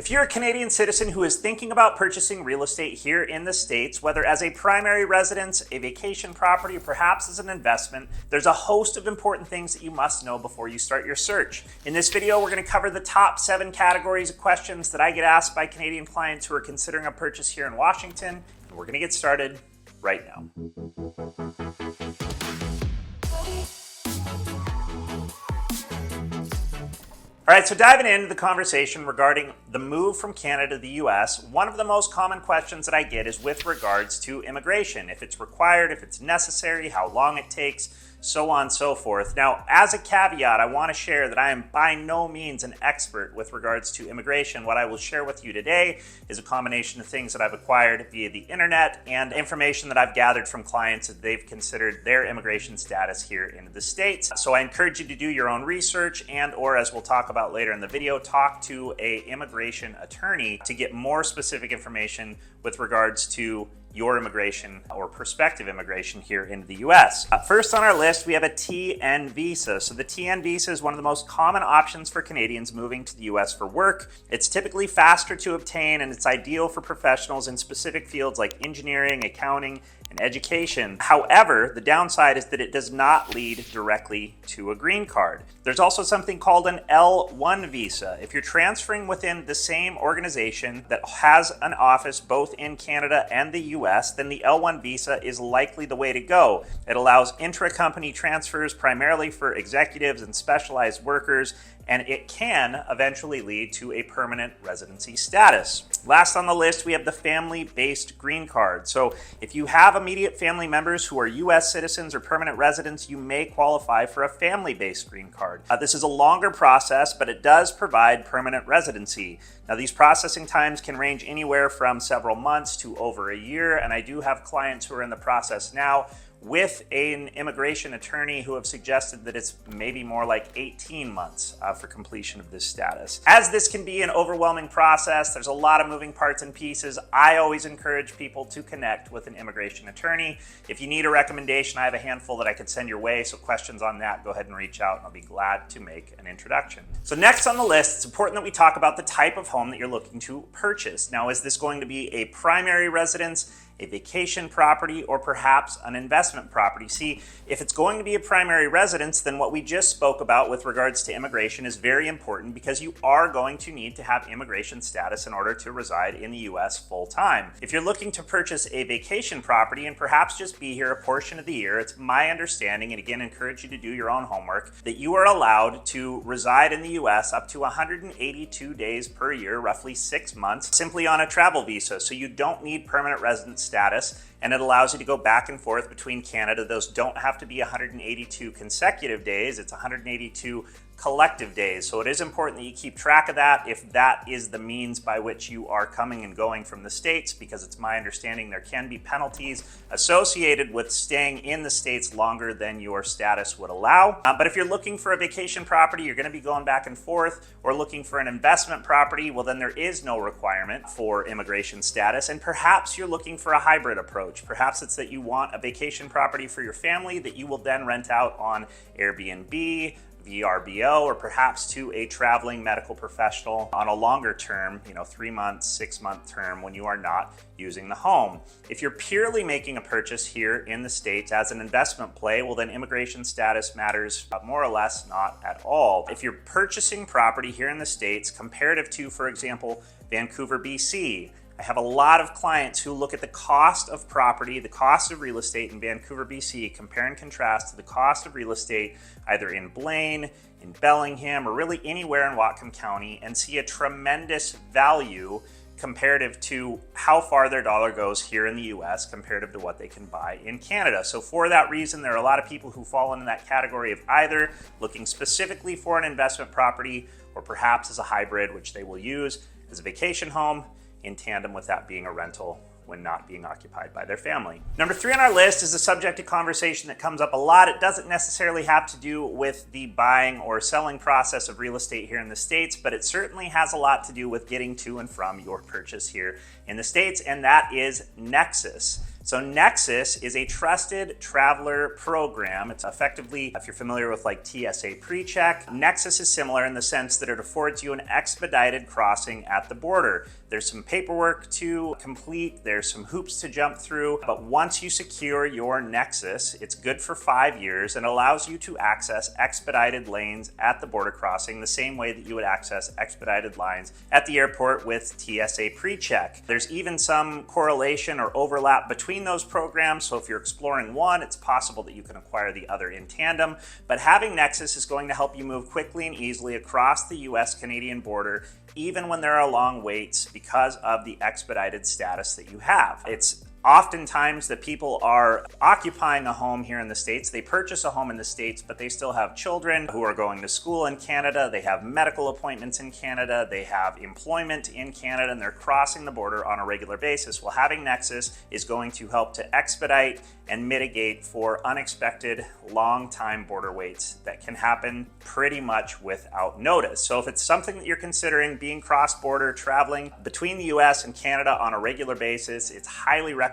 If you're a Canadian citizen who is thinking about purchasing real estate here in the States, whether as a primary residence, a vacation property, or perhaps as an investment, there's a host of important things that you must know before you start your search. In this video, we're going to cover the top 7 categories of questions that I get asked by Canadian clients who are considering a purchase here in Washington, and we're going to get started right now. All right, so diving into the conversation regarding the move from Canada to the US, one of the most common questions that I get is with regards to immigration. If it's required, if it's necessary, how long it takes, so on and so forth. Now, as a caveat, I want to share that I am by no means an expert with regards to immigration. What I will share with you today is a combination of things that I've acquired via the internet and information that I've gathered from clients that they've considered their immigration status here in the States. So I encourage you to do your own research and, or as we'll talk about later in the video, talk to an immigration attorney to get more specific information with regards to your immigration or prospective immigration here into the US. First on our list, we have a TN visa. So the TN visa is one of the most common options for Canadians moving to the US for work. It's typically faster to obtain and it's ideal for professionals in specific fields like engineering, accounting, and education. However, the downside is that it does not lead directly to a green card. There's also something called an L1 visa. If you're transferring within the same organization that has an office both in Canada and the US, then the L1 visa is likely the way to go. It allows intra-company transfers primarily for executives and specialized workers, and it can eventually lead to a permanent residency status. Last on the list, we have the family-based green card. So if you have immediate family members who are US citizens or permanent residents, you may qualify for a family-based green card. This is a longer process, but it does provide permanent residency. Now, these processing times can range anywhere from several months to over a year, and I do have clients who are in the process now with an immigration attorney who have suggested that it's maybe more like 18 months for completion of this status. As this can be an overwhelming process, there's a lot of moving parts and pieces. I always encourage people to connect with an immigration attorney. If you need a recommendation, I have a handful that I could send your way, so questions on that, go ahead and reach out and I'll be glad to make an introduction. So next on the list, it's important that we talk about the type of home that you're looking to purchase. Now, is this going to be a primary residence, a vacation property, or perhaps an investment property? See, if it's going to be a primary residence, then what we just spoke about with regards to immigration is very important because you are going to need to have immigration status in order to reside in the US full time. If you're looking to purchase a vacation property and perhaps just be here a portion of the year, it's my understanding, and again, encourage you to do your own homework, that you are allowed to reside in the US up to 182 days per year, roughly 6 months, simply on a travel visa. So you don't need permanent residence status, and it allows you to go back and forth between Canada. Those don't have to be 182 consecutive days, it's 182 collective days. So it is important that you keep track of that if that is the means by which you are coming and going from the States, because it's my understanding there can be penalties associated with staying in the States longer than your status would allow. But if you're looking for a vacation property, you're going to be going back and forth, or looking for an investment property, well then there is no requirement for immigration status, and perhaps you're looking for a hybrid approach. Perhaps it's that you want a vacation property for your family that you will then rent out on Airbnb, VRBO, or perhaps to a traveling medical professional on a longer term, 3 months, 6 month term when you are not using the home. If you're purely making a purchase here in the States as an investment play, well then immigration status matters more or less not at all. If you're purchasing property here in the States comparative to, for example, Vancouver, BC, I have a lot of clients who look at the cost of property, the cost of real estate in Vancouver, BC, compare and contrast to the cost of real estate either in Blaine, in Bellingham, or really anywhere in Whatcom County, and see a tremendous value comparative to how far their dollar goes here in the US comparative to what they can buy in Canada. So for that reason, there are a lot of people who fall into that category of either looking specifically for an investment property or perhaps as a hybrid, which they will use as a vacation home in tandem with that being a rental when not being occupied by their family. Number 3 on our list is a subject of conversation that comes up a lot. It doesn't necessarily have to do with the buying or selling process of real estate here in the States, but it certainly has a lot to do with getting to and from your purchase here in the States, and that is NEXUS. So NEXUS is a trusted traveler program. It's effectively, if you're familiar with like TSA PreCheck, NEXUS is similar in the sense that it affords you an expedited crossing at the border. There's some paperwork to complete, there's some hoops to jump through, but once you secure your NEXUS, it's good for 5 years and allows you to access expedited lanes at the border crossing the same way that you would access expedited lines at the airport with TSA PreCheck. There's even some correlation or overlap between those programs, so if you're exploring one, it's possible that you can acquire the other in tandem, but having NEXUS is going to help you move quickly and easily across the US-Canadian border even when there are long waits because of the expedited status that you have. It's oftentimes that people are occupying a home here in the States. They purchase a home in the States, but they still have children who are going to school in Canada. They have medical appointments in Canada. They have employment in Canada, and they're crossing the border on a regular basis. Well, having NEXUS is going to help to expedite and mitigate for unexpected long-time border waits that can happen pretty much without notice. So if it's something that you're considering being cross-border, traveling between the US and Canada on a regular basis, it's highly recommended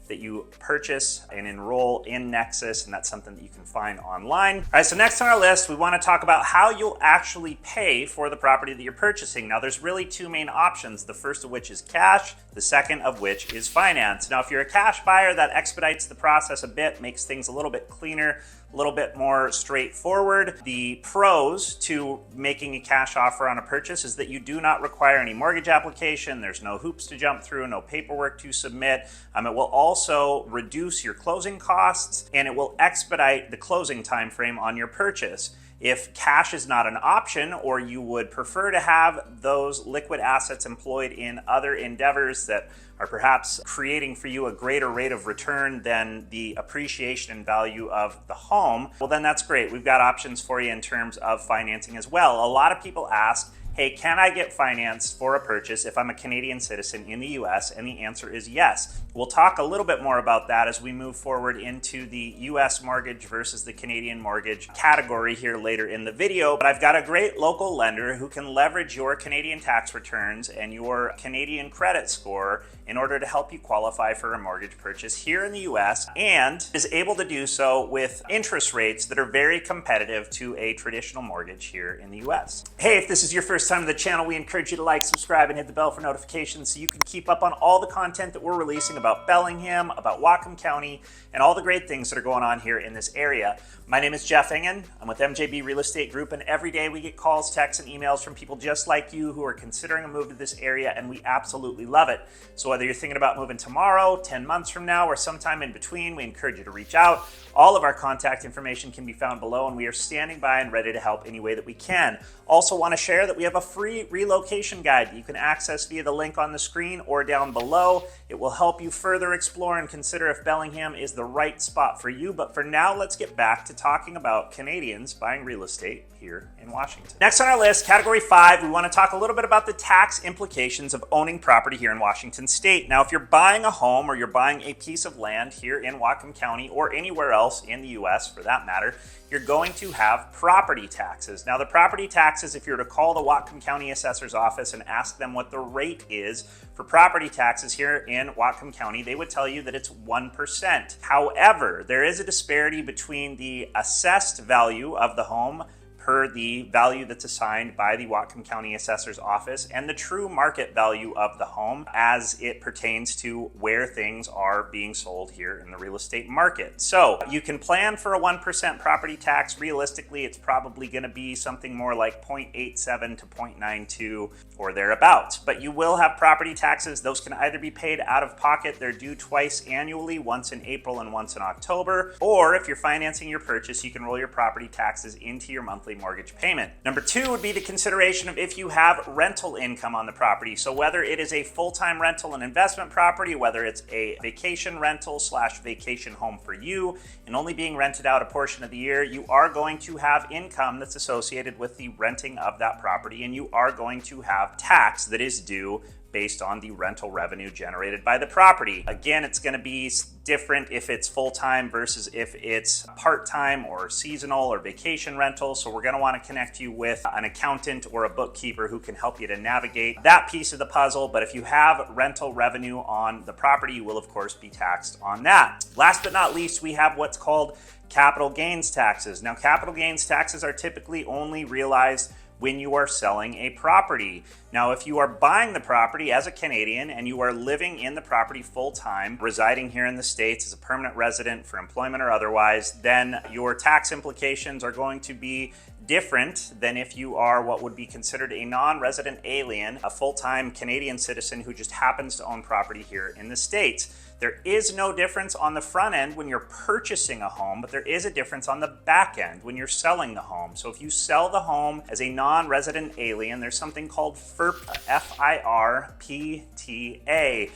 that you purchase and enroll in NEXUS, and that's something that you can find online. All right, so next on our list, we want to talk about how you'll actually pay for the property that you're purchasing. Now, there's really two main options, the first of which is cash, the second of which is finance. Now, if you're a cash buyer, that expedites the process a bit, makes things a little bit cleaner, a little bit more straightforward. The pros to making a cash offer on a purchase is that you do not require any mortgage application. There's no hoops to jump through, no paperwork to submit. It will also reduce your closing costs, and it will expedite the closing time frame on your purchase. If cash is not an option, or you would prefer to have those liquid assets employed in other endeavors that are perhaps creating for you a greater rate of return than the appreciation and value of the home, well, then that's great. We've got options for you in terms of financing as well. A lot of people ask, hey, can I get financed for a purchase if I'm a Canadian citizen in the US? And the answer is yes. We'll talk a little bit more about that as we move forward into the US mortgage versus the Canadian mortgage category here later in the video. But I've got a great local lender who can leverage your Canadian tax returns and your Canadian credit score in order to help you qualify for a mortgage purchase here in the US, and is able to do so with interest rates that are very competitive to a traditional mortgage here in the US. Hey, if this is your first time to the channel, we encourage you to like, subscribe, and hit the bell for notifications so you can keep up on all the content that we're releasing about Bellingham, about Whatcom County, and all the great things that are going on here in this area. My name is Jeff Ingen. I'm with MJB Real Estate Group, and every day we get calls, texts, and emails from people just like you who are considering a move to this area, and we absolutely love it. So whether you're thinking about moving tomorrow, 10 months from now, or sometime in between, we encourage you to reach out. All of our contact information can be found below, and we are standing by and ready to help any way that we can. Also want to share that we have a free relocation guide that you can access via the link on the screen or down below. It will help you further explore and consider if Bellingham is the right spot for you. But for now, let's get back to talking about Canadians buying real estate here in Washington. Next on our list, category 5, we want to talk a little bit about the tax implications of owning property here in Washington State. Now, if you're buying a home or you're buying a piece of land here in Whatcom County or anywhere else in the US for that matter, you're going to have property taxes. Now, the property taxes, if you were to call the Whatcom County Assessor's Office and ask them what the rate is for property taxes here in Whatcom County, they would tell you that it's 1%. However, there is a disparity between the assessed value of the home per the value that's assigned by the Whatcom County Assessor's Office and the true market value of the home as it pertains to where things are being sold here in the real estate market. So you can plan for a 1% property tax. Realistically, it's probably going to be something more like 0.87 to 0.92 or thereabouts. But you will have property taxes. Those can either be paid out of pocket. They're due twice annually, once in April and once in October. Or if you're financing your purchase, you can roll your property taxes into your monthly mortgage payment. Number 2 would be the consideration of if you have rental income on the property. So whether it is a full-time rental and investment property, whether it's a vacation rental / vacation home for you and only being rented out a portion of the year, you are going to have income that's associated with the renting of that property, and you are going to have tax that is due based on the rental revenue generated by the property. Again, it's going to be different if it's full-time versus if it's part-time or seasonal or vacation rental. So we're going to want to connect you with an accountant or a bookkeeper who can help you to navigate that piece of the puzzle. But if you have rental revenue on the property, you will of course be taxed on that. Last but not least, we have what's called capital gains taxes. Now, capital gains taxes are typically only realized when you are selling a property. Now, if you are buying the property as a Canadian and you are living in the property full-time, residing here in the States as a permanent resident for employment or otherwise, then your tax implications are going to be different than if you are what would be considered a non-resident alien, a full-time Canadian citizen who just happens to own property here in the States. There is no difference on the front end when you're purchasing a home, but there is a difference on the back end when you're selling the home. So if you sell the home as a non-resident alien, there's something called FIRPTA, F-I-R-P-T-A.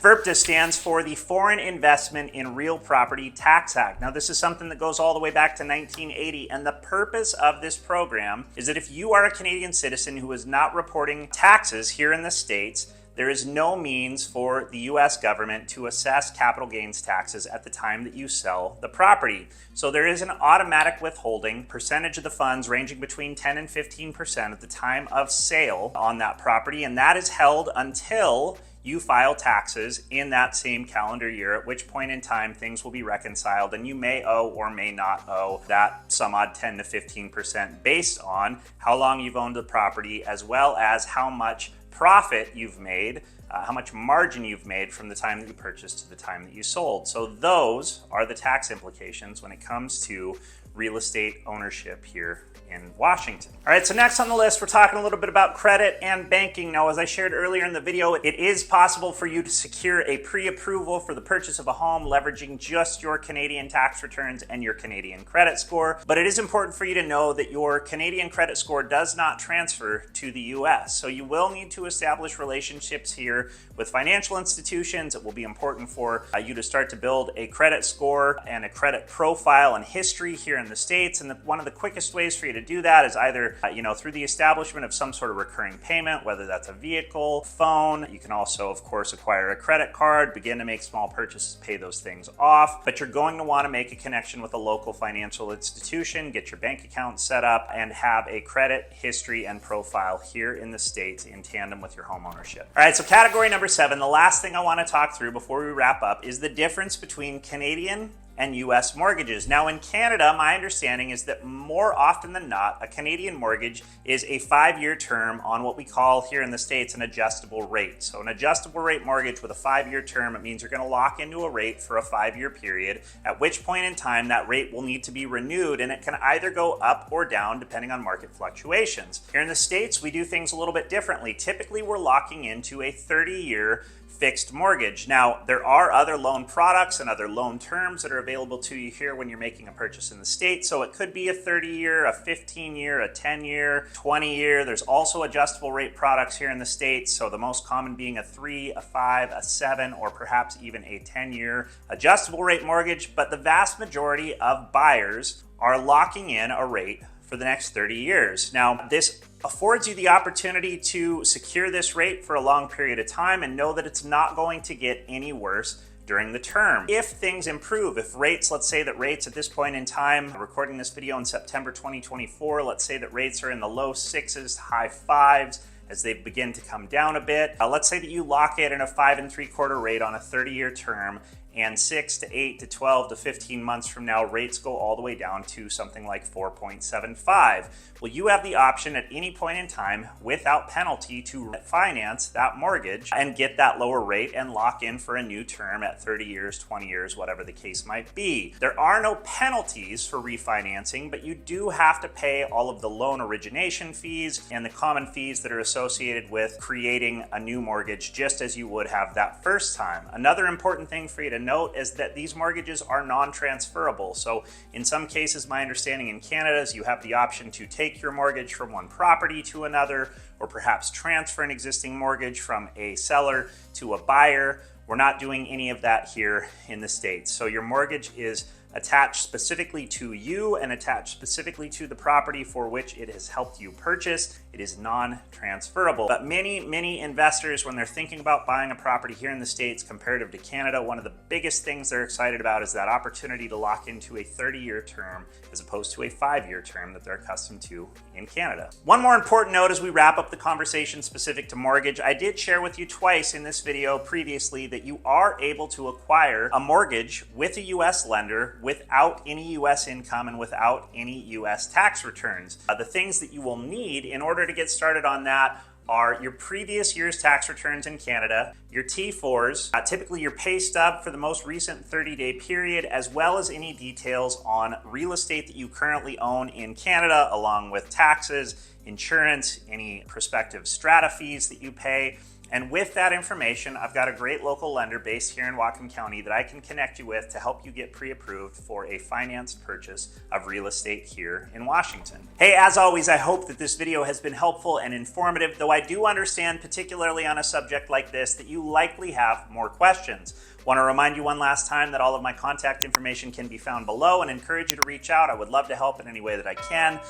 FIRPTA stands for the Foreign Investment in Real Property Tax Act. Now, this is something that goes all the way back to 1980, and the purpose of this program is that if you are a Canadian citizen who is not reporting taxes here in the States, there is no means for the U.S. government to assess capital gains taxes at the time that you sell the property. So there is an automatic withholding percentage of the funds ranging between 10 and 15% at the time of sale on that property, and that is held until you file taxes in that same calendar year, at which point in time things will be reconciled and you may owe or may not owe that some odd 10 to 15% based on how long you've owned the property, as well as how much profit you've made, how much margin you've made from the time that you purchased to the time that you sold. So those are the tax implications when it comes to real estate ownership here in Washington. All right, so next on the list, we're talking a little bit about credit and banking. Now, as I shared earlier in the video, it is possible for you to secure a pre-approval for the purchase of a home leveraging just your Canadian tax returns and your Canadian credit score. But it is important for you to know that your Canadian credit score does not transfer to the US. So you will need to establish relationships here with financial institutions. It will be important for you to start to build a credit score and a credit profile and history here in the States. And one of the quickest ways for you to do that is either through the establishment of some sort of recurring payment, whether that's a vehicle, phone. You can also, of course, acquire a credit card, begin to make small purchases, pay those things off. But you're going to want to make a connection with a local financial institution, get your bank account set up, and have a credit history and profile here in the States in tandem with your home ownership. All right, so category number 7, the last thing I want to talk through before we wrap up is the difference between Canadian and US mortgages. Now, in Canada, my understanding is that more often than not, a Canadian mortgage is a 5-year term on what we call here in the States an adjustable rate. So an adjustable rate mortgage with a 5-year term, it means you're going to lock into a rate for a 5-year period, at which point in time that rate will need to be renewed, and it can either go up or down depending on market fluctuations. Here in the States, we do things a little bit differently. Typically, we're locking into a 30-year fixed mortgage. Now, there are other loan products and other loan terms that are available to you here when you're making a purchase in the States. So it could be a 30-year, a 15-year, a 10-year, 20-year. There's also adjustable rate products here in the States. So the most common being a 3, a 5, a 7, or perhaps even a 10-year adjustable rate mortgage. But the vast majority of buyers are locking in a rate for the next 30 years. Now, this affords you the opportunity to secure this rate for a long period of time and know that it's not going to get any worse during the term. If things improve, if rates, let's say that rates at this point in time, recording this video in September 2024, let's say that rates are in the low 6s, high 5s, as they begin to come down a bit. Let's say that you lock it in a 5 3/4 rate on a 30-year term, and 6 to 8 to 12 to 15 months from now, rates go all the way down to something like 4.75. Well, you have the option at any point in time, without penalty, to finance that mortgage and get that lower rate and lock in for a new term at 30 years, 20 years, whatever the case might be. There are no penalties for refinancing, but you do have to pay all of the loan origination fees and the common fees that are associated with creating a new mortgage, just as you would have that first time. Another important thing for you to note is that these mortgages are non-transferable. So in some cases, my understanding in Canada is you have the option to take your mortgage from one property to another, or perhaps transfer an existing mortgage from a seller to a buyer. We're not doing any of that here in the States. So your mortgage is attached specifically to you and attached specifically to the property for which it has helped you purchase. It is non-transferable. But many investors, when they're thinking about buying a property here in the States comparative to Canada, one of the biggest things they're excited about is that opportunity to lock into a 30-year term as opposed to a 5-year term that they're accustomed to in Canada. One more important note as we wrap up the conversation specific to mortgage, I did share with you twice in this video previously that you are able to acquire a mortgage with a U.S. lender without any U.S. income and without any U.S. tax returns. The things that you will need in order to get started on that are your previous year's tax returns in Canada, your T4s, typically your pay stub for the most recent 30-day period, as well as any details on real estate that you currently own in Canada, along with taxes, insurance, any prospective strata fees that you pay. And with that information, I've got a great local lender based here in Whatcom County that I can connect you with to help you get pre-approved for a financed purchase of real estate here in Washington. Hey, as always, I hope that this video has been helpful and informative, though I do understand, particularly on a subject like this, that you likely have more questions. Want to remind you one last time that all of my contact information can be found below and encourage you to reach out. I would love to help in any way that I can.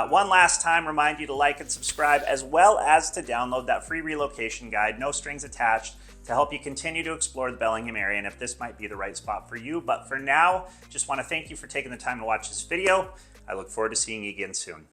One last time, remind you to like and subscribe, as well as to download that free relocation guide, no strings attached, to help you continue to explore the Bellingham area and if this might be the right spot for you. But for now, just want to thank you for taking the time to watch this video. I look forward to seeing you again soon.